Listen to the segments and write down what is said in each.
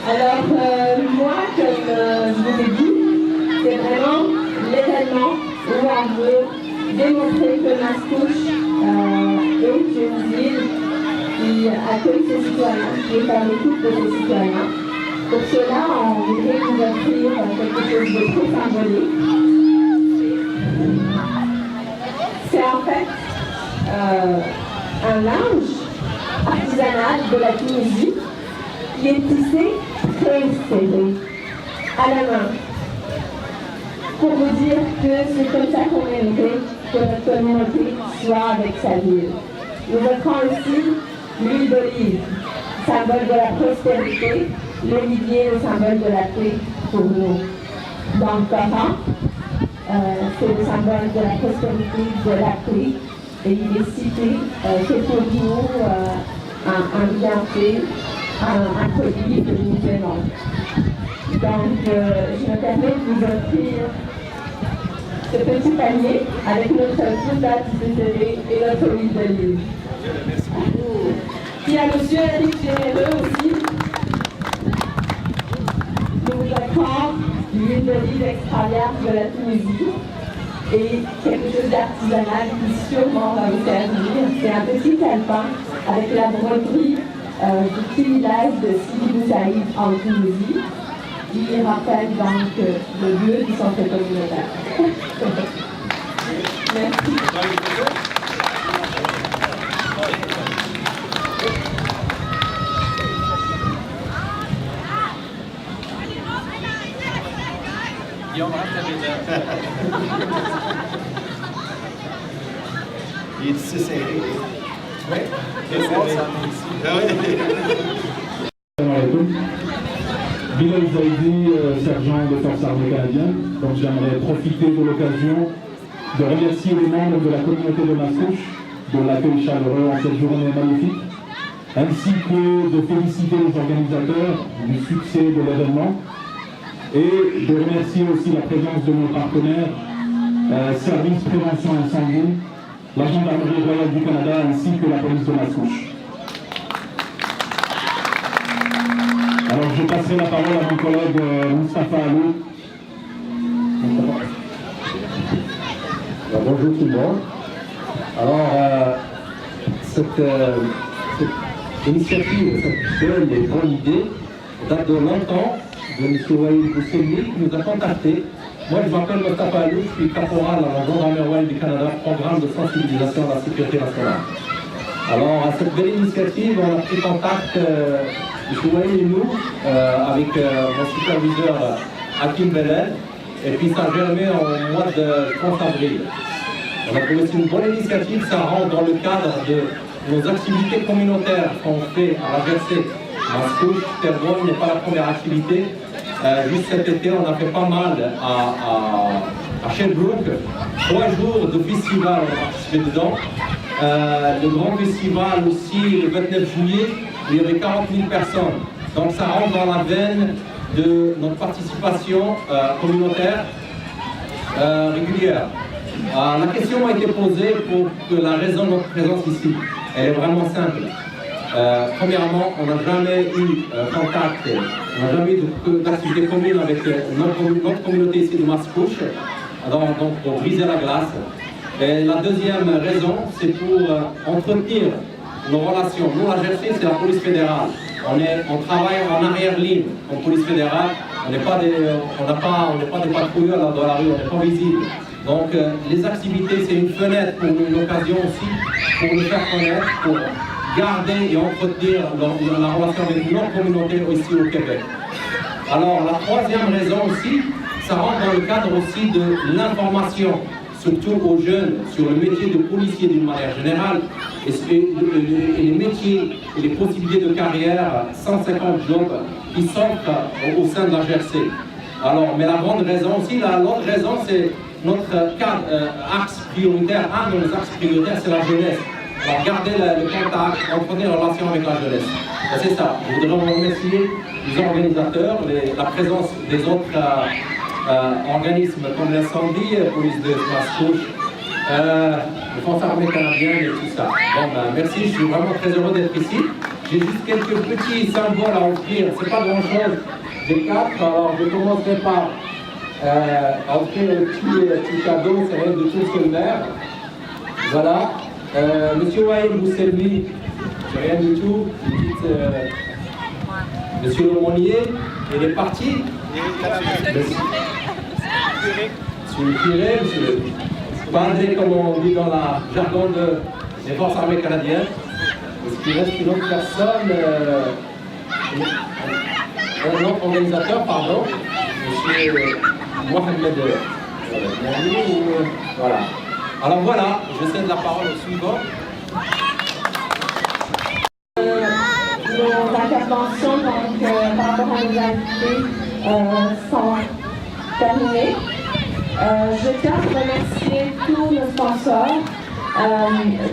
Alors, moi, comme je vous l'ai dit, c'est vraiment l'événement où on veut démontrer que Mascouche est une ville qui accueille ses citoyens, qui est à l'écoute de ses citoyens. Pour cela, on voudrait vous offrir quelque chose de très symbolique. C'est en fait un linge artisanal de la Tunisie qui est tissé très serré, à la main, pour vous dire que c'est comme ça qu'on aimerait que notre communauté soit avec sa ville. Nous offrons aussi l'huile d'olive, symbole de la prospérité, l'olivier, le symbole de la paix pour nous. Dans le Coran, c'est le symbole de la prospérité, de la paix, et il est cité que pour nous un bienfait, un produit que nous aimons. Donc, je me permets de vous offrir ce petit panier avec notre Bouddha préféré et notre huile d'olive. Puis à monsieur Eric Généreux aussi, nous vous offrons l'huile d'olive extra vierge de la Tunisie et quelque chose d'artisanal qui sûrement va vous servir. C'est un petit calepin avec la broderie du petit village de Sidi Bou Saïd en Tunisie, qui rappelle donc le lieu du centre communautaire. Merci. Il est ici serré. Oui. Bilal Zaidi, sergent de forces armées canadiennes. Donc j'aimerais profiter de l'occasion de remercier les membres de la communauté de Mascouche de l'accueil chaleureux en cette journée magnifique, ainsi que de féliciter les organisateurs du succès de l'événement et de remercier aussi la présence de nos partenaires, Service Prévention Incendie, la Gendarmerie Royale du Canada ainsi que la police de Mascouche. Alors je passerai la parole à mon collègue Moustapha Alou. Bonjour tout le monde. Alors, cette initiative, cette belle et bonne idée date de longtemps de M. Waïd Bousselmi qui nous a contactés. Moi, je m'appelle Moustapha Alou, je suis caporal à la Gendarmerie Royale du Canada, programme de sensibilisation à la sécurité nationale. Alors, à cette belle initiative, on a pris contact, M. Waïd et nous, avec mon superviseur Hakim Belen, et puis ça a germé en mois de, je pense, avril. On a trouvé que c'est une bonne initiative, ça rentre dans le cadre de nos activités communautaires qu'on fait à la GRC. Mascouche, Terrebonne n'est pas la première activité. Juste cet été, on a fait pas mal à Sherbrooke. 3 jours de festival, on a participé dedans. Le grand festival aussi, le 29 juillet, où il y avait 40 000 personnes. Donc ça rentre dans la veine de notre participation communautaire régulière. La question a été posée pour que la raison de notre présence ici, elle est vraiment simple. Premièrement, on n'a jamais eu contact, on n'a jamais eu d'activité commune avec notre communauté ici de Mascouche, donc pour briser la glace. Et la deuxième raison, c'est pour entretenir nos relations. Nous, la GRC, c'est la police fédérale. On travaille en arrière-ligne en police fédérale. On n'est pas des patrouilleurs dans la rue, on n'est pas visible. Donc, les activités, c'est une fenêtre pour nous, une occasion aussi pour nous faire connaître, pour garder et entretenir la relation avec notre communauté ici au Québec. Alors, la troisième raison aussi, ça rentre dans le cadre aussi de l'information, surtout aux jeunes, sur le métier de policier d'une manière générale, et les métiers et les possibilités de carrière, 150 jobs qui s'offrent au sein de la GRC. Alors, mais la grande raison aussi, l'autre raison, c'est notre axe prioritaire, un de nos axes prioritaires, c'est la jeunesse. Alors, garder le contact, entretenir la relation avec la jeunesse. C'est ça. Je voudrais remercier les organisateurs, la présence des autres organismes comme l'incendie, police de Mascouche, les forces armées canadiennes et tout ça. Bon, ben, merci, je suis vraiment très heureux d'être ici. J'ai juste quelques petits symboles à offrir, c'est pas grand chose. J'ai 4, alors je commencerai par offrir le petit cadeau, c'est rien du tout secondaire. Voilà. Monsieur Wael Bousselmi, c'est rien du tout. Monsieur Lemonnier, il est parti. Monsieur le curé, monsieur le padre, comme on dit dans la jargon des forces armées canadiennes. Est-ce qu'il reste une autre personne, un autre organisateur, pardon, monsieur Mohamed voilà. Alors voilà, je cède la parole au suivant. Nos interventions donc, par rapport à nos invités sont terminées. Je tiens à remercier tous nos sponsors,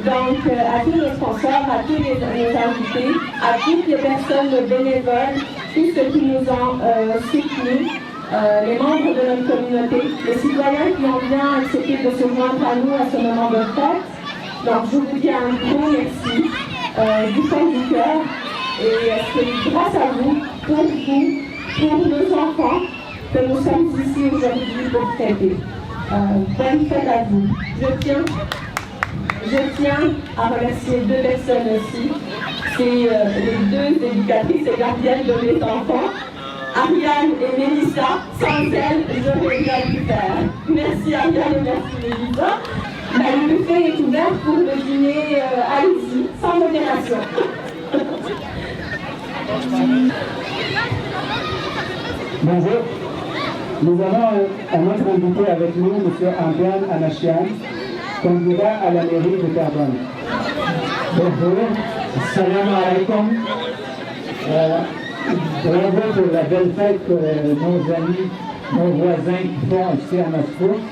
donc à tous nos sponsors, à tous nos invités, à toutes les personnes bénévoles, tous ceux qui nous ont soutenus, les membres de notre communauté, les citoyens qui ont bien accepté de se joindre à nous à ce moment de fête. Donc je vous dis un gros merci du fond du cœur. Et c'est grâce à vous, pour nos enfants, que nous sommes ici aujourd'hui pour fêter. Bonne fête à vous. Je tiens à remercier deux personnes aussi. C'est les deux éducatrices et gardiennes de mes enfants, Ariane et Mélissa. Sans elles, j'aurais rien pu faire. Merci Ariane et merci Mélissa. Le buffet est ouvert pour le dîner. Allez-y, sans modération. Bonjour. Nous avons un autre invité avec nous, M. Antoine Anachian, candidat à la mairie de Terrebonne. Bonjour. Salam alaikum. Bravo pour la belle fête que nos amis, nos voisins qui font ici à Mascouche.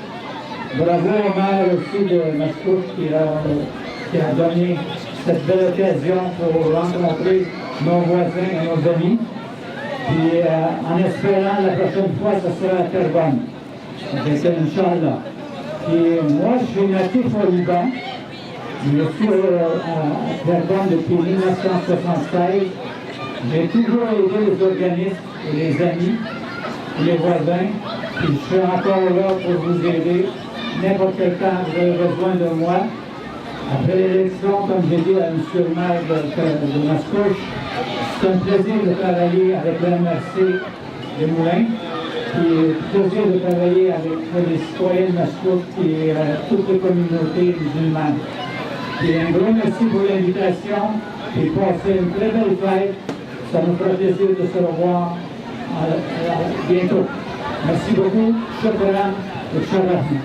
Bravo au maire aussi de Mascouche qui a donné cette belle occasion pour rencontrer nos voisins et nos amis. Puis en espérant la prochaine fois, ce sera à Terrebonne. C'est Inch'Allah. Et moi, je suis natif au Liban. Je suis à Terrebonne depuis 1976. J'ai toujours aidé les organismes et les amis, les voisins. Et je suis encore là pour vous aider. N'importe quel temps vous avez besoin de moi. Après l'élection, comme j'ai dit à M. le maire de Mascouche, c'est un plaisir de travailler avec la MRC des Moulins, puis un plaisir de travailler avec les citoyens de Mascouche et toutes les communautés musulmanes. Et un gros merci pour l'invitation et passer une très belle fête. Ça nous fera plaisir de se revoir bientôt. Merci beaucoup. Shukran et sharafna.